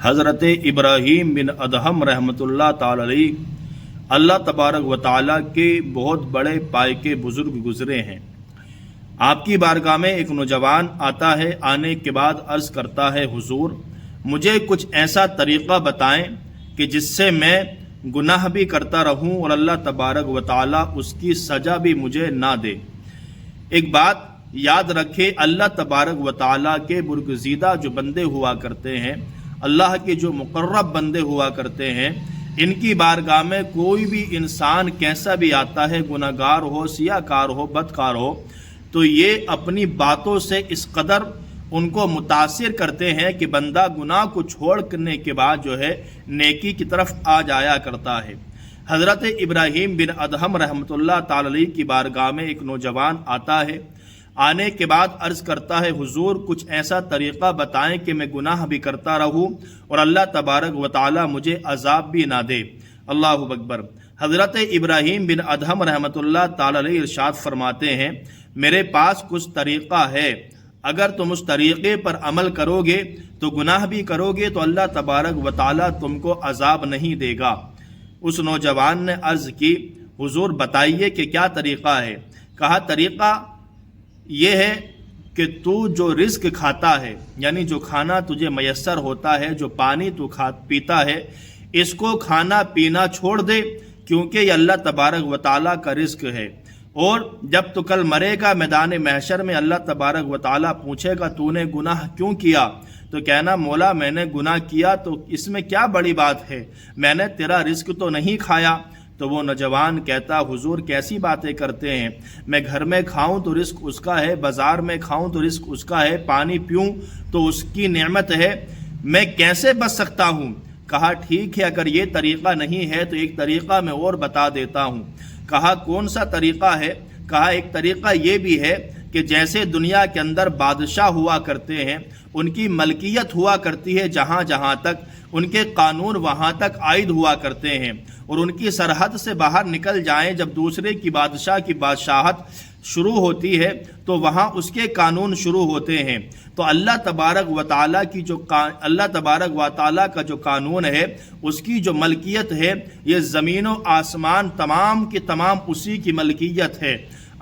حضرت ابراہیم بن ادہم رحمۃ اللہ تعالی علیہ اللہ تبارک و تعالیٰ کے بہت بڑے پائے کے بزرگ گزرے ہیں۔ آپ کی بارگاہ میں ایک نوجوان آتا ہے، آنے کے بعد عرض کرتا ہے حضور مجھے کچھ ایسا طریقہ بتائیں کہ جس سے میں گناہ بھی کرتا رہوں اور اللہ تبارک و تعالیٰ اس کی سزا بھی مجھے نہ دے۔ ایک بات یاد رکھے، اللہ تبارک و تعالیٰ کے برگزیدہ جو بندے ہوا کرتے ہیں، اللہ کے جو مقرب بندے ہوا کرتے ہیں، ان کی بارگاہ میں کوئی بھی انسان کیسا بھی آتا ہے، گناہ گار ہو، سیاہ کار ہو، بدکار ہو، تو یہ اپنی باتوں سے اس قدر ان کو متاثر کرتے ہیں کہ بندہ گناہ کو چھوڑنے کے بعد جو ہے نیکی کی طرف آ جایا کرتا ہے۔ حضرت ابراہیم بن ادہم رحمۃ اللہ تعالی علیہ کی بارگاہ میں ایک نوجوان آتا ہے، آنے کے بعد عرض کرتا ہے حضور کچھ ایسا طریقہ بتائیں کہ میں گناہ بھی کرتا رہوں اور اللہ تبارک و تعالی مجھے عذاب بھی نہ دے۔ اللہ اکبر۔ حضرت ابراہیم بن ادہم رحمۃ اللہ تعالی علیہ ارشاد فرماتے ہیں میرے پاس کچھ طریقہ ہے، اگر تم اس طریقے پر عمل کرو گے تو گناہ بھی کرو گے تو اللہ تبارک و تعالی تم کو عذاب نہیں دے گا۔ اس نوجوان نے عرض کی حضور بتائیے کہ کیا طریقہ ہے؟ کہا طریقہ یہ ہے کہ تو جو رزق کھاتا ہے، یعنی جو کھانا تجھے میسر ہوتا ہے، جو پانی تو پیتا ہے، اس کو کھانا پینا چھوڑ دے، کیونکہ یہ اللہ تبارک و تعالیٰ کا رزق ہے۔ اور جب تو کل مرے گا میدان محشر میں اللہ تبارک و تعالیٰ پوچھے گا تو نے گناہ کیوں کیا؟ تو کہنا مولا میں نے گناہ کیا تو اس میں کیا بڑی بات ہے، میں نے تیرا رزق تو نہیں کھایا۔ تو وہ نوجوان کہتا حضور کیسی باتیں کرتے ہیں، میں گھر میں کھاؤں تو رزق اس کا ہے، بازار میں کھاؤں تو رزق اس کا ہے، پانی پیوں تو اس کی نعمت ہے، میں کیسے بچ سکتا ہوں؟ کہا ٹھیک ہے اگر یہ طریقہ نہیں ہے تو ایک طریقہ میں اور بتا دیتا ہوں۔ کہا کون سا طریقہ ہے؟ کہا ایک طریقہ یہ بھی ہے کہ جیسے دنیا کے اندر بادشاہ ہوا کرتے ہیں، ان کی ملکیت ہوا کرتی ہے جہاں جہاں تک، ان کے قانون وہاں تک عائد ہوا کرتے ہیں، اور ان کی سرحد سے باہر نکل جائیں جب دوسرے کی بادشاہ کی بادشاہت شروع ہوتی ہے تو وہاں اس کے قانون شروع ہوتے ہیں۔ تو اللہ تبارک و تعالیٰ کی اللہ تبارک و تعالیٰ کا جو قانون ہے، اس کی جو ملکیت ہے، یہ زمین و آسمان تمام کی تمام اسی کی ملکیت ہے۔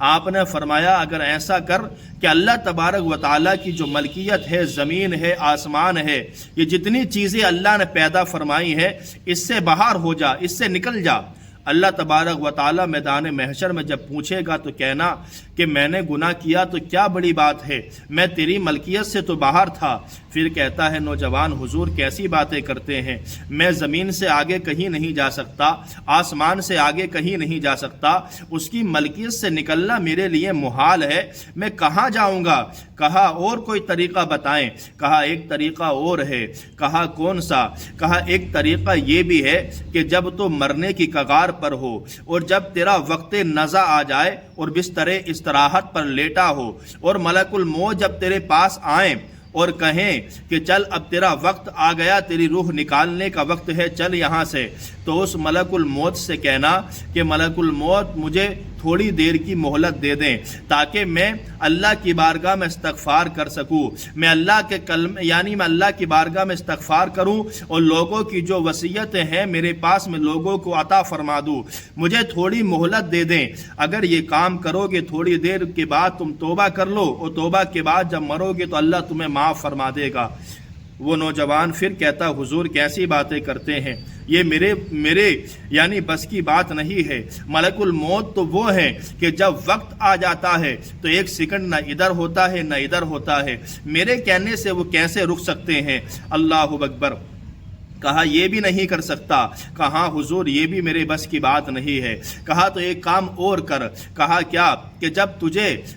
آپ نے فرمایا اگر ایسا کر کہ اللہ تبارک و تعالیٰ کی جو ملکیت ہے، زمین ہے، آسمان ہے، یہ جتنی چیزیں اللہ نے پیدا فرمائی ہیں، اس سے باہر ہو جا، اس سے نکل جا۔ اللہ تبارک و تعالیٰ میدان محشر میں جب پوچھے گا تو کہنا کہ میں نے گناہ کیا تو کیا بڑی بات ہے، میں تیری ملکیت سے تو باہر تھا۔ پھر کہتا ہے نوجوان حضور کیسی باتیں کرتے ہیں، میں زمین سے آگے کہیں نہیں جا سکتا، آسمان سے آگے کہیں نہیں جا سکتا، اس کی ملکیت سے نکلنا میرے لیے محال ہے، میں کہاں جاؤں گا؟ کہا اور کوئی طریقہ بتائیں۔ کہا ایک طریقہ اور ہے۔ کہا کون سا؟ کہا ایک طریقہ یہ بھی ہے کہ جب تو مرنے کی کگار پر ہو اور جب تیرا وقت نزع آ جائے اور بستر استراحت پر لیٹا ہو اور ملک الموت جب تیرے پاس آئیں اور کہیں کہ چل اب تیرا وقت آ گیا، تیری روح نکالنے کا وقت ہے، چل یہاں سے، تو اس ملک الموت سے کہنا کہ ملک الموت مجھے تھوڑی دیر کی مہلت دے دیں تاکہ میں اللہ کی بارگاہ میں استغفار کر سکوں، میں اللہ کے میں اللہ کی بارگاہ میں استغفار کروں اور لوگوں کی جو وصیتیں ہیں میرے پاس میں لوگوں کو عطا فرما دوں، مجھے تھوڑی مہلت دے دیں۔ اگر یہ کام کرو گے تھوڑی دیر کے بعد تم توبہ کر لو اور توبہ کے بعد جب مرو گے تو اللہ تمہیں معاف فرما دے گا۔ وہ نوجوان پھر کہتا حضور کیسی باتیں کرتے ہیں، یہ میرے یعنی بس کی بات نہیں ہے۔ ملک الموت تو وہ ہے کہ جب وقت آ جاتا ہے تو ایک سیکنڈ نہ ادھر ہوتا ہے نہ ادھر ہوتا ہے، میرے کہنے سے وہ کیسے رک سکتے ہیں؟ اللہ اکبر۔ کہا یہ بھی نہیں کر سکتا۔ کہا حضور یہ بھی میرے بس کی بات نہیں ہے۔ کہا تو ایک کام اور کر۔ کہا کیا؟ کہ جب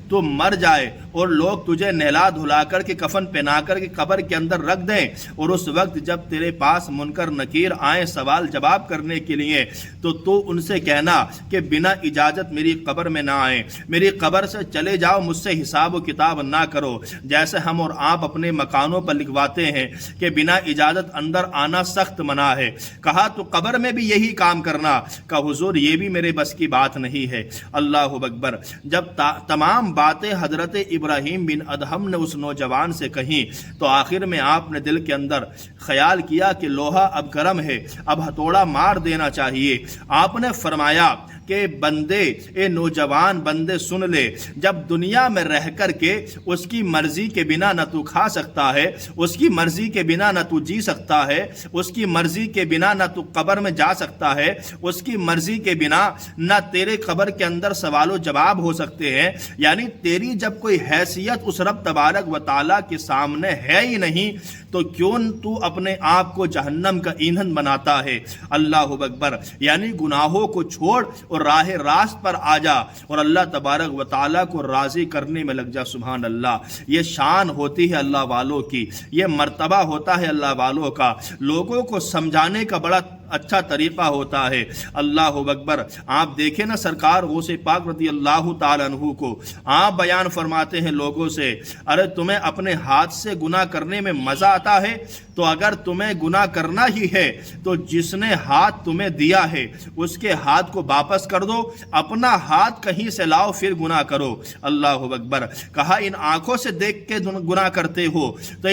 تو مر جائے اور لوگ تجھے نہلا دھلا کر کے کفن پہنا کر کے قبر کے اندر رکھ دیں اور اس وقت جب تیرے پاس منکر نکیر آئیں سوال جواب کرنے کے لیے تو ان سے کہنا کہ بنا اجازت میری قبر میں نہ آئیں، میری قبر سے چلے جاؤ، مجھ سے حساب و کتاب نہ کرو، جیسے ہم اور آپ اپنے مکانوں پر لکھواتے ہیں کہ بنا اجازت اندر آنا سخت منع ہے۔ کہا تو قبر میں بھی یہی کام کرنا۔ کہا حضور یہ بھی میرے بس کی بات نہیں ہے۔ اللہ اکبر۔ جب تمام باتیں حضرت ابراہیم بن ادہم نے اس نوجوان سے کہیں تو آخر میں آپ نے دل کے اندر خیال کیا کہ لوہا اب گرم ہے، اب ہتھوڑا مار دینا چاہیے۔ آپ نے فرمایا کہ بندے، اے نوجوان بندے سن لے، جب دنیا میں رہ کر کے اس کی مرضی کے بنا نہ تو کھا سکتا ہے، اس کی مرضی کے بنا نہ تو جی سکتا ہے، اس کی مرضی کے بنا نہ تو قبر میں جا سکتا ہے، اس کی مرضی کے بنا نہ تیرے قبر کے اندر سوال و جواب ہو سکتے ہیں، یعنی تیری جب کوئی حیثیت اس رب تبارک و تعالیٰ کے سامنے ہے ہی نہیں تو کیوں تو اپنے آپ کو جہنم کا ایندھن بناتا ہے۔ اللہ اکبر، یعنی گناہوں کو چھوڑ اور راہ راست پر آ جا اور اللہ تبارک و تعالیٰ کو راضی کرنے میں لگ جا۔ سبحان اللہ، یہ شان ہوتی ہے اللہ والوں کی، یہ مرتبہ ہوتا ہے اللہ والوں کا، لوگوں کو سمجھانے کا بڑا اچھا طریقہ ہوتا ہے۔ اللہ اکبر، آپ دیکھیں نا سرکار غوث پاک رضی اللہ تعالیٰ عنہ کو، آپ بیان فرماتے ہیں لوگوں سے، ارے تمہیں اپنے ہاتھ سے گناہ کرنے میں مزہ آتا ہے تو اگر تمہیں گناہ کرنا ہی ہے تو جس نے ہاتھ تمہیں دیا ہے اس کے ہاتھ کو واپس کر دو، اپنا ہاتھ کہیں سے لاؤ پھر گناہ کرو۔ اللہ اکبر، کہا ان آنکھوں سے دیکھ کے گناہ کرتے ہو تو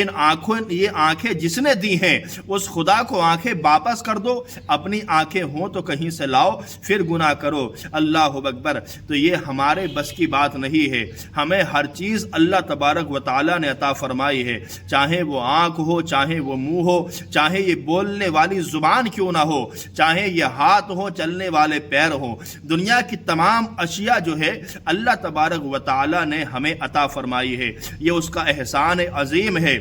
یہ آنکھیں جس نے دی ہیں اس خدا کو آنکھیں واپس کر دو، اپنی آنکھیں ہوں تو کہیں سے لاؤ پھر گناہ کرو۔ اللہ اکبر، تو یہ ہمارے بس کی بات نہیں ہے، ہمیں ہر چیز اللہ تبارک و تعالیٰ نے عطا فرمائی ہے، چاہے وہ آنکھ ہو، چاہے وہ منہ ہو، چاہے یہ بولنے والی زبان کیوں نہ ہو، چاہے یہ ہاتھ ہو، چلنے والے پیر ہوں، دنیا کی تمام اشیاء جو ہے اللہ تبارک و تعالیٰ نے ہمیں عطا فرمائی ہے، یہ اس کا احسان عظیم ہے۔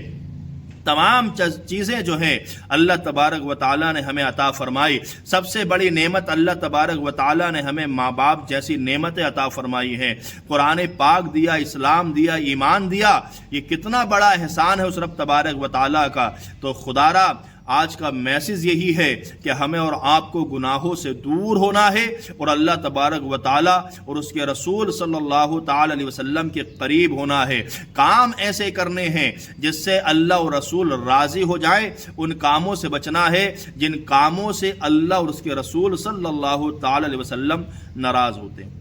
تمام چیزیں جو ہیں اللہ تبارک و تعالیٰ نے ہمیں عطا فرمائی۔ سب سے بڑی نعمت اللہ تبارک و تعالیٰ نے ہمیں ماں باپ جیسی نعمتیں عطا فرمائی ہیں، قرآن پاک دیا، اسلام دیا، ایمان دیا، یہ کتنا بڑا احسان ہے اس رب تبارک و تعالیٰ کا۔ تو خدا را آج کا میسیج یہی ہے کہ ہمیں اور آپ کو گناہوں سے دور ہونا ہے اور اللہ تبارک و تعالیٰ اور اس کے رسول صلی اللہ تعالی علیہ وسلم کے قریب ہونا ہے، کام ایسے کرنے ہیں جس سے اللہ اور رسول راضی ہو جائیں، ان کاموں سے بچنا ہے جن کاموں سے اللہ اور اس کے رسول صلی اللہ تعالی علیہ وسلم ناراض ہوتے ہیں۔